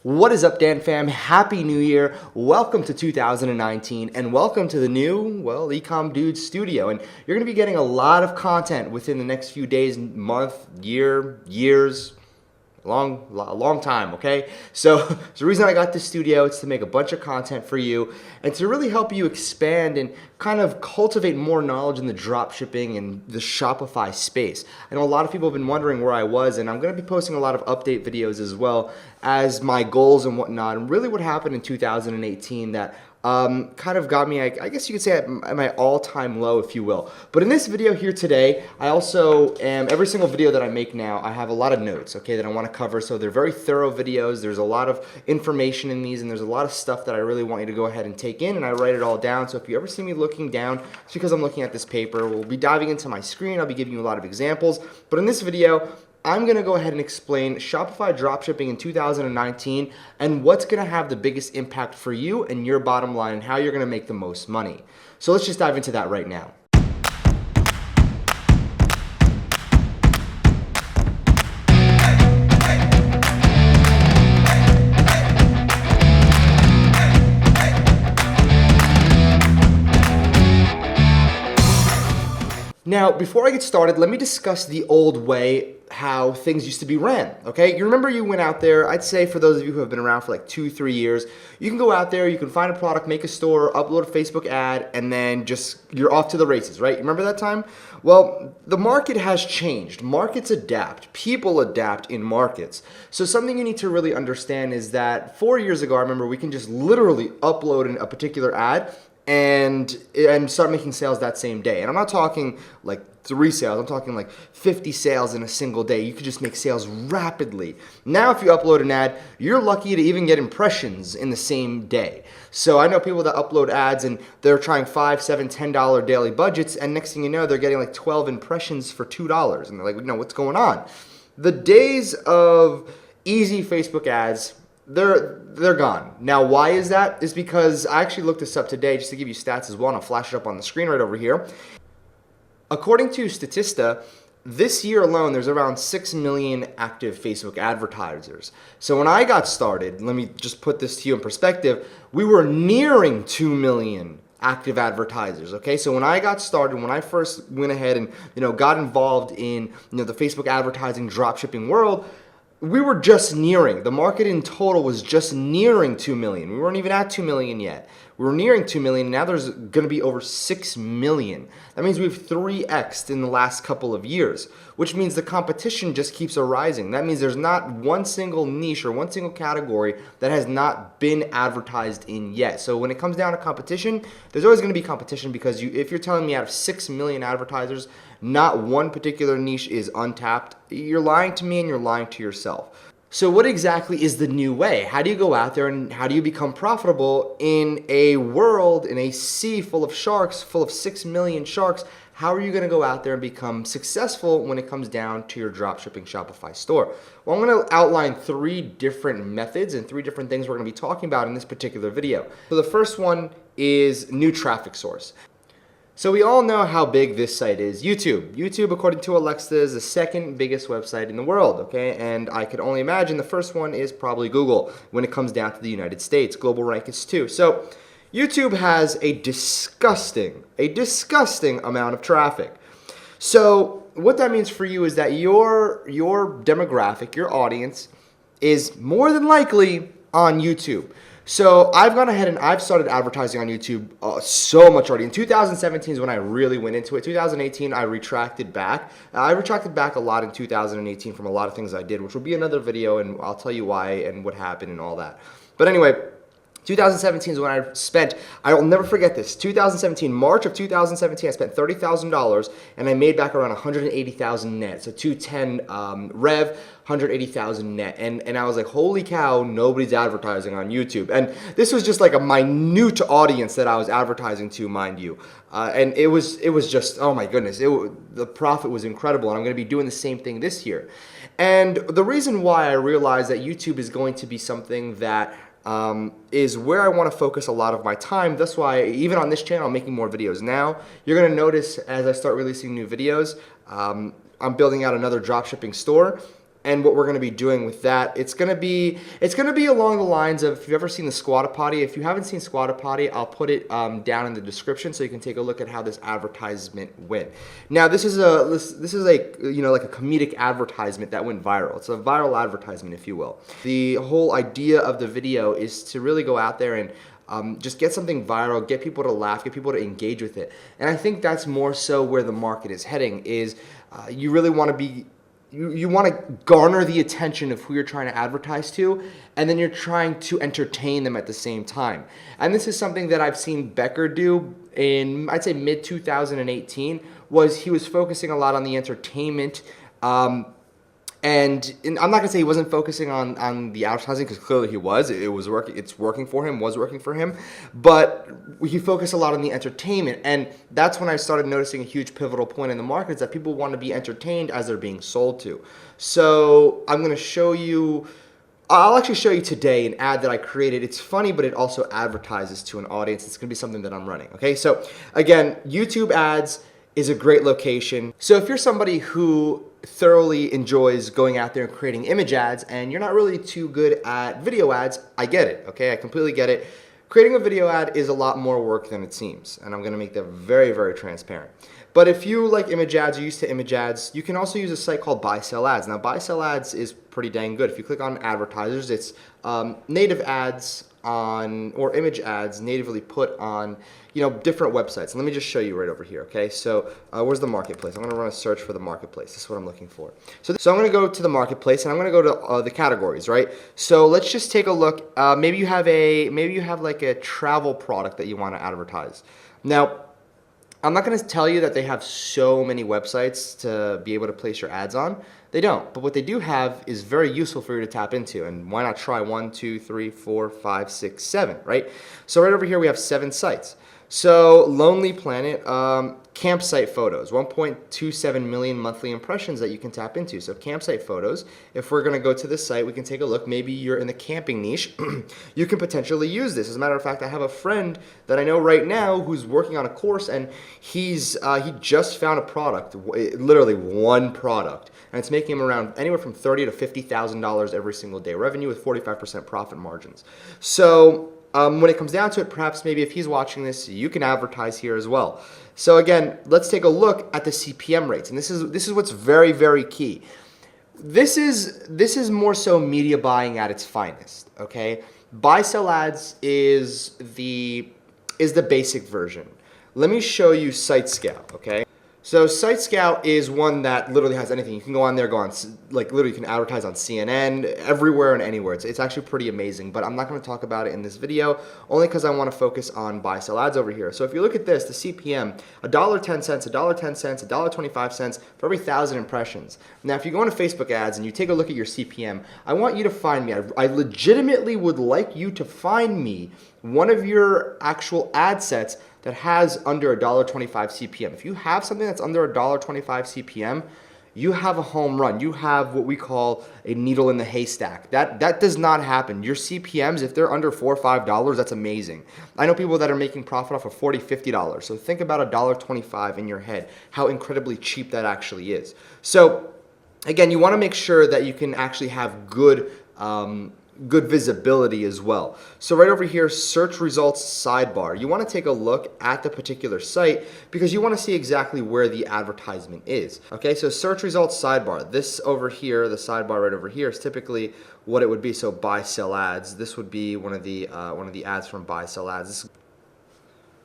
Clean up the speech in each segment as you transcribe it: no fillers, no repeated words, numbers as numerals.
What is up, Dan fam? Happy New Year. Welcome to 2019 and welcome to the new, Ecom Dude studio. And you're going to be getting a lot of content within the next few days, month, year, years, a long time, okay? So the reason I got this studio is to make a bunch of content for you and to really help you expand and kind of cultivate more knowledge in the dropshipping and the Shopify space. I know a lot of people have been wondering where I was, and I'm going to be posting a lot of update videos as well as my goals and whatnot, and really what happened in 2018 that kind of got me, I guess you could say, at my all-time low, if you will. But in this video here today, I also every single video that I make now, I have a lot of notes, okay, that I want to cover. So they're very thorough videos. There's a lot of information in these, and there's a lot of stuff that I really want you to go ahead and take in, and I write it all down. So if you ever see me looking down, it's because I'm looking at this paper. We'll be diving into my screen. I'll be giving you a lot of examples. But in this video, I'm going to go ahead and explain Shopify dropshipping in 2019 and what's going to have the biggest impact for you and your bottom line and how you're going to make the most money. So let's just dive into that right now. Now, before I get started, let me discuss the old way how things used to be ran, okay? You remember you went out there, I'd say for those of you who have been around for like 2-3 years, you can go out there, you can find a product, make a store, upload a Facebook ad, and then you're off to the races, right? You remember that time? Well, the market has changed. Markets adapt. People adapt in markets. So something you need to really understand is that 4 years ago, I remember we can just literally upload a particular ad and start making sales that same day. And I'm not talking like 3 sales, I'm talking like 50 sales in a single day. You could just make sales rapidly. Now if you upload an ad, you're lucky to even get impressions in the same day. So I know people that upload ads and they're trying $5, $7, $10 daily budgets, and next thing you know, they're getting like 12 impressions for $2. And they're like, what's going on? The days of easy Facebook ads, they're gone. Now, why is that? Is because I actually looked this up today just to give you stats as well, and I'll flash it up on the screen right over here. According to Statista, this year alone, there's around 6 million active Facebook advertisers. So when I got started, let me just put this to you in perspective, we were nearing 2 million active advertisers, okay? So when I got started, when I first went ahead and got involved in the Facebook advertising dropshipping world, we were just nearing. The market in total was just nearing 2 million. We weren't even at 2 million yet. We were nearing 2 million, and now there's going to be over 6 million. That means we've 3x'd in the last couple of years, which means the competition just keeps arising. That means there's not one single niche or one single category that has not been advertised in yet. So when it comes down to competition, there's always going to be competition because if you're telling me out of 6 million advertisers, not one particular niche is untapped, you're lying to me and you're lying to yourself. So what exactly is the new way? How do you go out there and how do you become profitable in a world, in a sea full of sharks, full of 6 million sharks? How are you going to go out there and become successful when it comes down to your dropshipping Shopify store? Well, I'm going to outline 3 different methods and 3 different things we're going to be talking about in this particular video. So the first one is new traffic source. So we all know how big this site is, YouTube. YouTube, according to Alexa, is the second biggest website in the world, okay? And I could only imagine the first one is probably Google when it comes down to the United States. Global rank is 2. So YouTube has a disgusting amount of traffic. So what that means for you is that your demographic, your audience, is more than likely on YouTube. So I've gone ahead and I've started advertising on YouTube so much already. In 2017 is when I really went into it. 2018, I retracted back. I retracted back a lot in 2018 from a lot of things I did, which will be another video, and I'll tell you why and what happened and all that. But anyway, 2017 is when I will never forget this, 2017, March of 2017, I spent $30,000 and I made back around 180,000 net. So 210 rev, 180,000 net. And I was like, holy cow, nobody's advertising on YouTube. And this was just like a minute audience that I was advertising to, mind you. And it was just, oh my goodness, the profit was incredible. And I'm going to be doing the same thing this year. And the reason why I realized that YouTube is going to be something that is where I want to focus a lot of my time. That's why even on this channel, I'm making more videos now. You're going to notice as I start releasing new videos, I'm building out another dropshipping store. and what we're going to be doing with that, it's going to be along the lines of, if you've ever seen the Squatta Potty. If you haven't seen Squatta Potty, I'll put it down in the description so you can take a look at how this advertisement went. Now, this is a like a comedic advertisement that went viral. It's a viral advertisement, if you will. The whole idea of the video is to really go out there and just get something viral, get people to laugh, get people to engage with it. And I think that's more so where the market is heading. Is you really want to be. You want to garner the attention of who you're trying to advertise to, and then you're trying to entertain them at the same time. And this is something that I've seen Becker do in, I'd say, mid-2018, was he was focusing a lot on the entertainment. And I'm not gonna say he wasn't focusing on the advertising, because clearly he was. It was working. It's working for him. Was working for him. But he focused a lot on the entertainment, and that's when I started noticing a huge pivotal point in the market, is that people want to be entertained as they're being sold to. So I'm gonna show you. I'll actually show you today an ad that I created. It's funny, but it also advertises to an audience. It's gonna be something that I'm running. Okay. So again, YouTube ads is a great location. So if you're somebody who thoroughly enjoys going out there and creating image ads, and you're not really too good at video ads, I get it, okay? I completely get it. Creating a video ad is a lot more work than it seems, and I'm gonna make that very, very transparent. But if you like image ads, you're used to image ads, you can also use a site called Buy Sell Ads. Now, Buy Sell Ads is pretty dang good. If you click on advertisers, it's native ads on, or image ads natively put on, different websites. And let me just show you right over here, okay? So where's the marketplace? I'm gonna run a search for the marketplace. This is what I'm looking for. So I'm gonna go to the marketplace, and I'm gonna go to the categories, right? So let's just take a look. Maybe you have like a travel product that you wanna advertise. Now, I'm not going to tell you that they have so many websites to be able to place your ads on. They don't. But what they do have is very useful for you to tap into. And why not try 1, 2, 3, 4, 5, 6, 7, right? So right over here we have 7 sites. So Lonely Planet, campsite photos, 1.27 million monthly impressions that you can tap into. So campsite photos, if we're gonna go to this site, we can take a look. Maybe you're in the camping niche. You can potentially use this. As a matter of fact, I have a friend that I know right now who's working on a course, and he just found a product, literally one product, and it's making him around anywhere from $30,000 to $50,000 every single day, revenue with 45% profit margins. So when it comes down to it, perhaps maybe if he's watching this, you can advertise here as well. So again, let's take a look at the CPM rates, and this is what's very, very key. This is more so media buying at its finest. Okay, Buy Sell Ads is the basic version. Let me show you Site Scout. Okay. So Site Scout is one that literally has anything. You can go on there, literally you can advertise on CNN, everywhere and anywhere. It's actually pretty amazing, but I'm not going to talk about it in this video, only because I want to focus on Buy Sell Ads over here. So if you look at this, the CPM, $1.10, $1.10, $1.25 for every 1,000 impressions. Now, if you go into Facebook ads and you take a look at your CPM, I want you to find me. I legitimately would like you to find me one of your actual ad sets that has under $1.25 CPM. If you have something that's under $1.25 CPM, you have a home run. You have what we call a needle in the haystack. That does not happen. Your CPMs, if they're under $4 or $5, that's amazing. I know people that are making profit off of $40, $50. So think about $1.25 in your head, how incredibly cheap that actually is. So again, you want to make sure that you can actually have good visibility as well. So right over here, search results sidebar. You want to take a look at the particular site because you want to see exactly where the advertisement is. Okay, so search results sidebar. This over here, the sidebar right over here, is typically what it would be. So Buy Sell Ads. This would be one of the ads from Buy Sell Ads.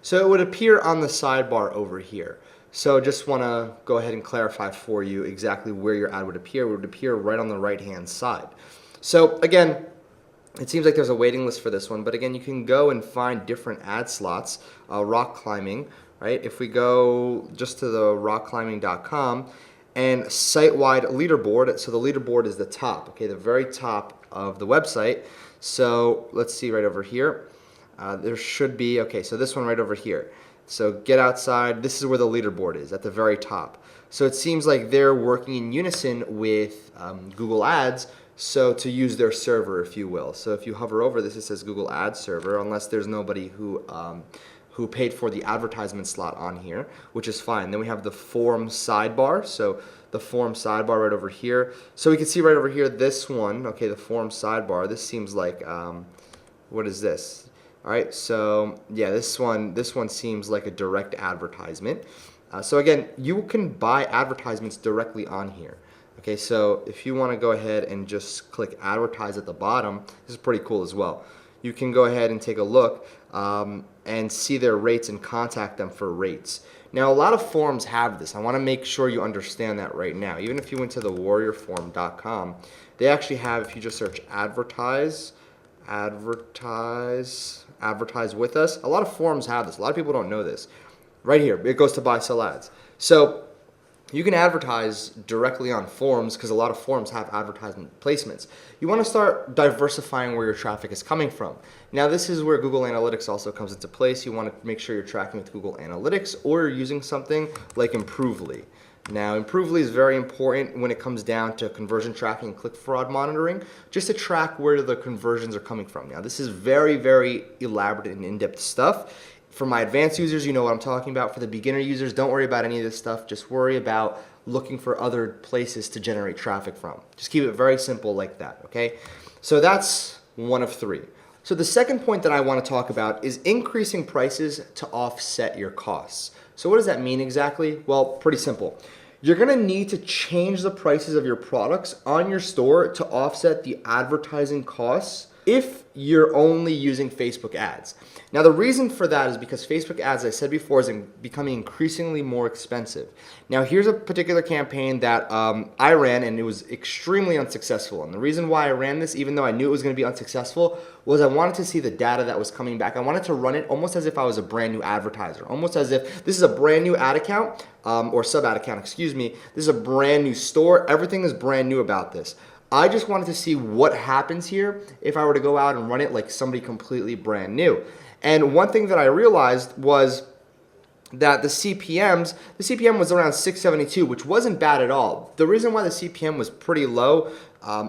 So it would appear on the sidebar over here. So just want to go ahead and clarify for you exactly where your ad would appear. It would appear right on the right-hand side. So again, it seems like there's a waiting list for this one, but again, you can go and find different ad slots. Rock climbing, right? If we go just to the rockclimbing.com and site-wide leaderboard, so the leaderboard is the top, okay, the very top of the website. So let's see right over here. There should be, okay, so this one right over here. So get outside, this is where the leaderboard is, at the very top. So it seems like they're working in unison with Google Ads, so to use their server, if you will. So if you hover over this, it says Google Ads Server, unless there's nobody who paid for the advertisement slot on here, which is fine. Then we have the form sidebar. So the form sidebar right over here. So we can see right over here, this one, okay, the form sidebar, this seems like, what is this? All right, so yeah, this one seems like a direct advertisement. So again, you can buy advertisements directly on here. Okay, so if you want to go ahead and just click advertise at the bottom, this is pretty cool as well. You can go ahead and take a look and see their rates and contact them for rates. Now, a lot of forums have this. I want to make sure you understand that right now. Even if you went to the warriorforum.com, they actually have, if you just search advertise with us, a lot of forums have this. A lot of people don't know this. Right here, it goes to buy, sell ads. So you can advertise directly on forums because a lot of forums have advertisement placements. You want to start diversifying where your traffic is coming from. Now, this is where Google Analytics also comes into place. You want to make sure you're tracking with Google Analytics, or you're using something like Improvely. Now, Improvely is very important when it comes down to conversion tracking and click fraud monitoring, just to track where the conversions are coming from. Now, this is very, very elaborate and in-depth stuff. For my advanced users, you know what I'm talking about. For the beginner users, don't worry about any of this stuff. Just worry about looking for other places to generate traffic from. Just keep it very simple like that, okay? So that's one of three. So the second point that I want to talk about is increasing prices to offset your costs. So what does that mean exactly? Well, pretty simple. You're gonna need to change the prices of your products on your store to offset the advertising costs if you're only using Facebook ads. Now, the reason for that is because Facebook ads, as I said before, is becoming increasingly more expensive. Now, here's a particular campaign that I ran, and it was extremely unsuccessful. And the reason why I ran this, even though I knew it was going to be unsuccessful, was I wanted to see the data that was coming back. I wanted to run it almost as if I was a brand new advertiser, almost as if this is a brand new ad account, or sub ad account, excuse me. This is a brand new store. Everything is brand new about this. I just wanted to see what happens here if I were to go out and run it like somebody completely brand new. And one thing that I realized was that the CPM was around 672, which wasn't bad at all. The reason why the CPM was pretty low,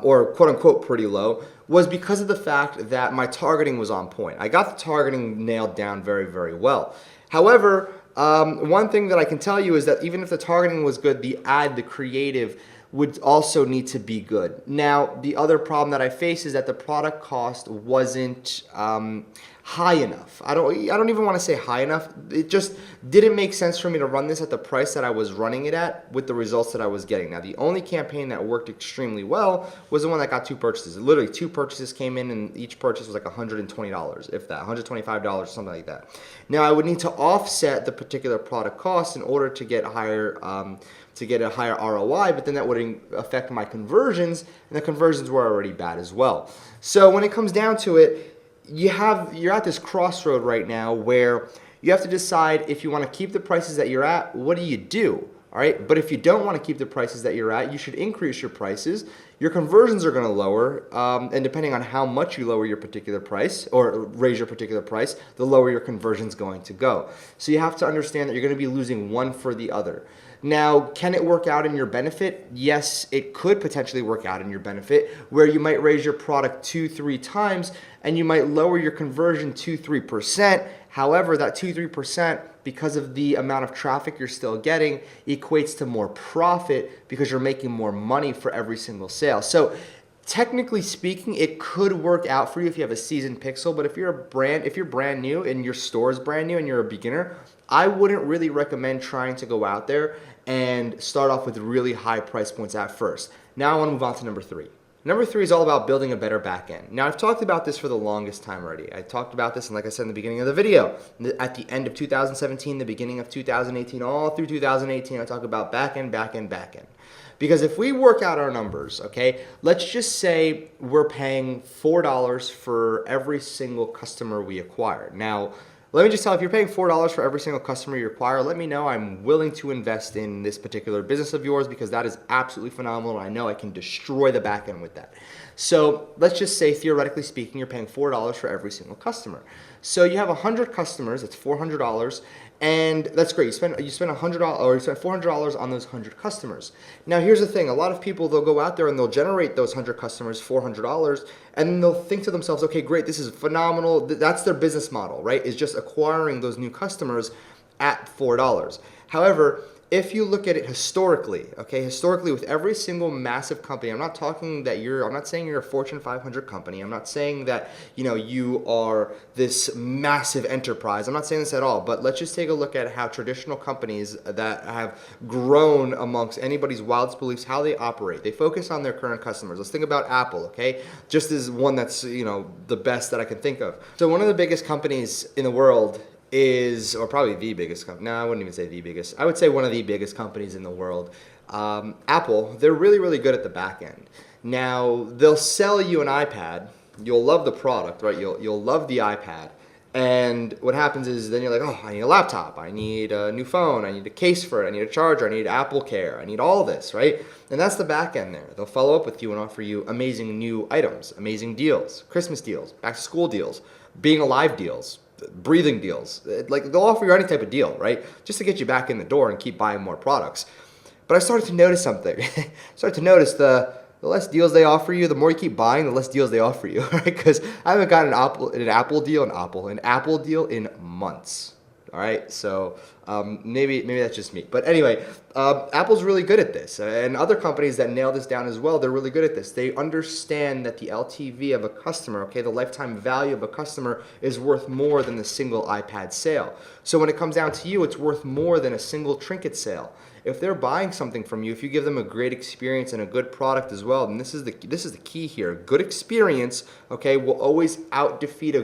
or quote unquote pretty low, was because of the fact that my targeting was on point. I got the targeting nailed down very, very well. However, one thing that I can tell you is that even if the targeting was good, the creative would also need to be good. Now, the other problem that I face is that the product cost wasn't high enough. I don't even want to say high enough. It just didn't make sense for me to run this at the price that I was running it at with the results that I was getting. Now, the only campaign that worked extremely well was the one that got 2 purchases. Literally 2 purchases came in, and each purchase was like $120, if that, $125, something like that. Now, I would need to offset the particular product cost in order to get higher a higher ROI, but then that would affect my conversions, and the conversions were already bad as well. So when it comes down to it, you're at this crossroad right now where you have to decide if you want to keep the prices that you're at. What do? All right, but if you don't want to keep the prices that you're at, you should increase your prices. Your conversions are going to lower, and depending on how much you lower your particular price or raise your particular price, the lower your conversion is going to go. So you have to understand that you're going to be losing one for the other. Now, can it work out in your benefit? Yes, it could potentially work out in your benefit, where you might raise your product 2-3 times and you might lower your conversion 2-3%. However, that 2-3%, because of the amount of traffic you're still getting, equates to more profit because you're making more money for every single sale. So technically speaking, it could work out for you if you have a seasoned pixel, but if you're brand new and your store is brand new and you're a beginner, I wouldn't really recommend trying to go out there and start off with really high price points at first. Now I want to move on to number 3. Number 3 is all about building a better back end. Now, I've talked about this for the longest time already. I talked about this, and like I said in the beginning of the video, at the end of 2017, the beginning of 2018, all through 2018, I talk about back end. Because if we work out our numbers, okay, let's just say we're paying $4 for every single customer we acquire. Now, let me just tell you, if you're paying $4 for every single customer you acquire, let me know. I'm willing to invest in this particular business of yours because that is absolutely phenomenal. I know I can destroy the back end with that. So let's just say, theoretically speaking, you're paying $4 for every single customer. So you have 100 customers, that's $400, and that's great. You spend $100 or you spend $400 on those 100 customers. Now here's the thing: a lot of people, they'll go out there and they'll generate those 100 customers $400, and then they'll think to themselves, okay, great, this is phenomenal. That's their business model, right? Is just acquiring those new customers at $4. However, if you look at it historically, okay, historically with every single massive company, I'm not saying you're a Fortune 500 company. I'm not saying that, you are this massive enterprise. I'm not saying this at all, but let's just take a look at how traditional companies that have grown amongst anybody's wildest beliefs, how they operate. They focus on their current customers. Let's think about Apple, okay? Just as one that's, the best that I can think of. So one of the biggest companies in the world or probably the biggest company. No, I wouldn't even say the biggest. I would say one of the biggest companies in the world. Apple, they're really, really good at the back end. Now, they'll sell you an iPad. You'll love the product, right? You'll love the iPad. And what happens is then you're like, oh, I need a laptop. I need a new phone. I need a case for it. I need a charger. I need Apple Care. I need all this, right? And that's the back end there. They'll follow up with you and offer you amazing new items, amazing deals, Christmas deals, back to school deals, being alive deals, breathing deals. Like, they'll offer you any type of deal, right? Just to get you back in the door and keep buying more products. But I started to notice something. The less deals they offer you, the more you keep buying, the less deals they offer you, right? Because I haven't gotten an Apple deal in months. All right, so maybe that's just me. But anyway, Apple's really good at this, and other companies that nail this down as well, they're really good at this. They understand that the LTV of a customer, okay, the lifetime value of a customer is worth more than the single iPad sale. So when it comes down to you, it's worth more than a single trinket sale. If they're buying something from you, if you give them a great experience and a good product as well, and this is the key here, good experience, okay, will always out-defeat a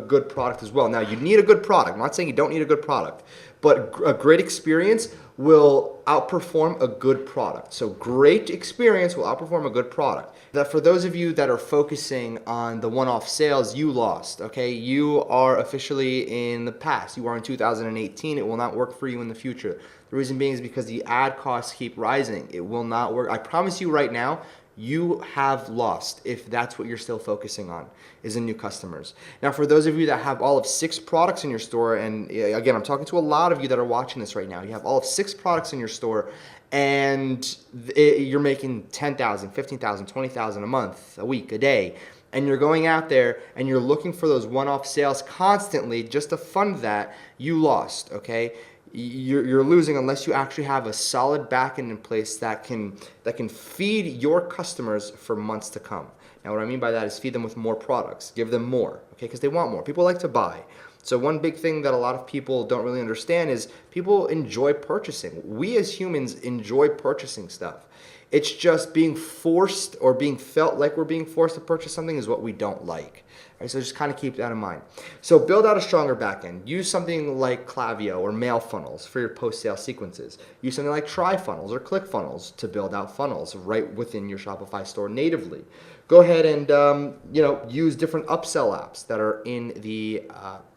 good product as well. Now, you need a good product. I'm not saying you don't need a good product, but a great experience will outperform a good product. So great experience will outperform a good product. That for those of you that are focusing on the one-off sales, you lost, okay? You are officially in the past. You are in 2018. It will not work for you in the future. The reason being is because the ad costs keep rising. It will not work. I promise you right now, you have lost if that's what you're still focusing on, is in new customers. Now, for those of you that have all of 6 products in your store, and again, I'm talking to a lot of you that are watching this right now. You have all of 6 products in your store, and you're making $10,000, $15,000, $20,000 a month, a week, a day, and you're going out there and you're looking for those one-off sales constantly just to fund that, you lost, okay? You're losing unless you actually have a solid backend in place that can feed your customers for months to come. Now, what I mean by that is feed them with more products, give them more, okay? Because they want more. People like to buy. So one big thing that a lot of people don't really understand is people enjoy purchasing. We as humans enjoy purchasing stuff. It's just being forced or being felt like we're being forced to purchase something is what we don't like. Right, so just kind of keep that in mind. So build out a stronger backend. Use something like Klaviyo or Mailfunnels for your post-sale sequences. Use something like TriFunnels or ClickFunnels to build out funnels right within your Shopify store natively. Go ahead and use different upsell apps that are in the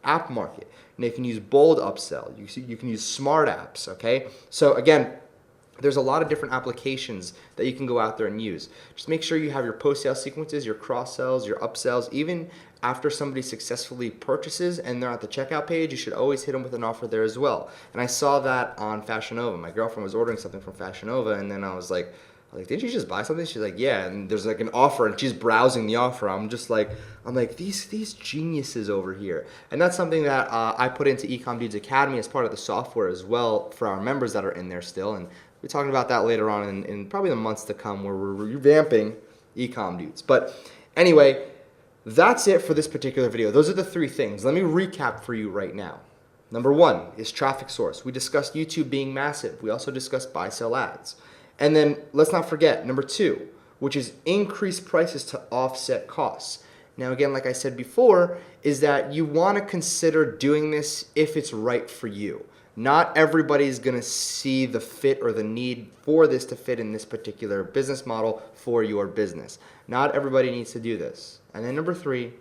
app market. And you can use bold upsell. You can use smart apps. Okay. So again, there's a lot of different applications that you can go out there and use. Just make sure you have your post-sale sequences, your cross-sells, your upsells. Even after somebody successfully purchases and they're at the checkout page, you should always hit them with an offer there as well. And I saw that on Fashion Nova. My girlfriend was ordering something from Fashion Nova, and then I was like, didn't you just buy something? She's like, yeah, and there's like an offer, and she's browsing the offer. I'm like, these geniuses over here. And that's something that I put into Ecom Dudes Academy as part of the software as well for our members that are in there still. And we're talking about that later on in probably the months to come, where we're revamping Ecom Dudes. But anyway, that's it for this particular video. Those are the 3 things. Let me recap for you right now. Number 1 is traffic source. We discussed YouTube being massive. We also discussed buy-sell ads. And then let's not forget number 2, which is increase prices to offset costs. Now, again, like I said before, is that you want to consider doing this if it's right for you. Not everybody's going to see the fit or the need for this to fit in this particular business model for your business. Not everybody needs to do this. And then number 3,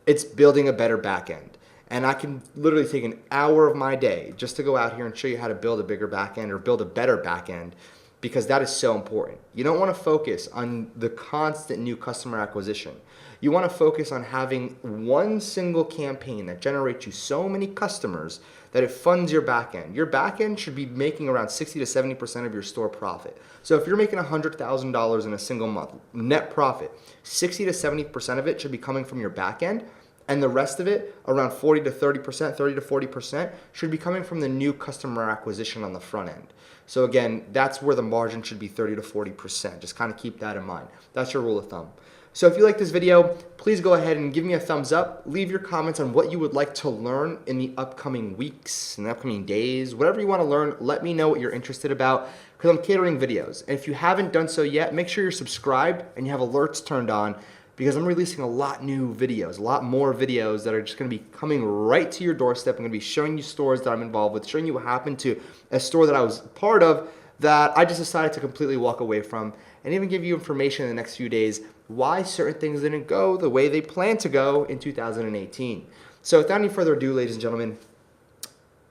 it's building a better back end. And I can literally take an hour of my day just to go out here and show you how to build a bigger back end or build a better back end, because that is so important. You don't want to focus on the constant new customer acquisition. You want to focus on having one single campaign that generates you so many customers that it funds your back end. Your back end should be making around 60 to 70% of your store profit. So if you're making $100,000 in a single month, net profit, 60 to 70% of it should be coming from your back end, And the rest of it, around 40 to 30%, 30 to 40%, should be coming from the new customer acquisition on the front end. So again, that's where the margin should be 30 to 40%. Just kind of keep that in mind. That's your rule of thumb. So if you like this video, please go ahead and give me a thumbs up. Leave your comments on what you would like to learn in the upcoming weeks, in the upcoming days, whatever you want to learn. Let me know what you're interested about, because I'm catering videos. And if you haven't done so yet, make sure you're subscribed and you have alerts turned on, because I'm releasing a lot new videos, a lot more videos that are just going to be coming right to your doorstep. I'm going to be showing you stores that I'm involved with, showing you what happened to a store that I was part of that I just decided to completely walk away from, and even give you information in the next few days why certain things didn't go the way they planned to go in 2018. So without any further ado, ladies and gentlemen,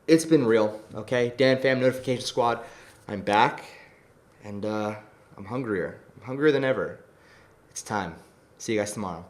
it's been real, okay? Dan Fam Notification Squad, I'm back, and I'm hungrier. I'm hungrier than ever. It's time. See you guys tomorrow.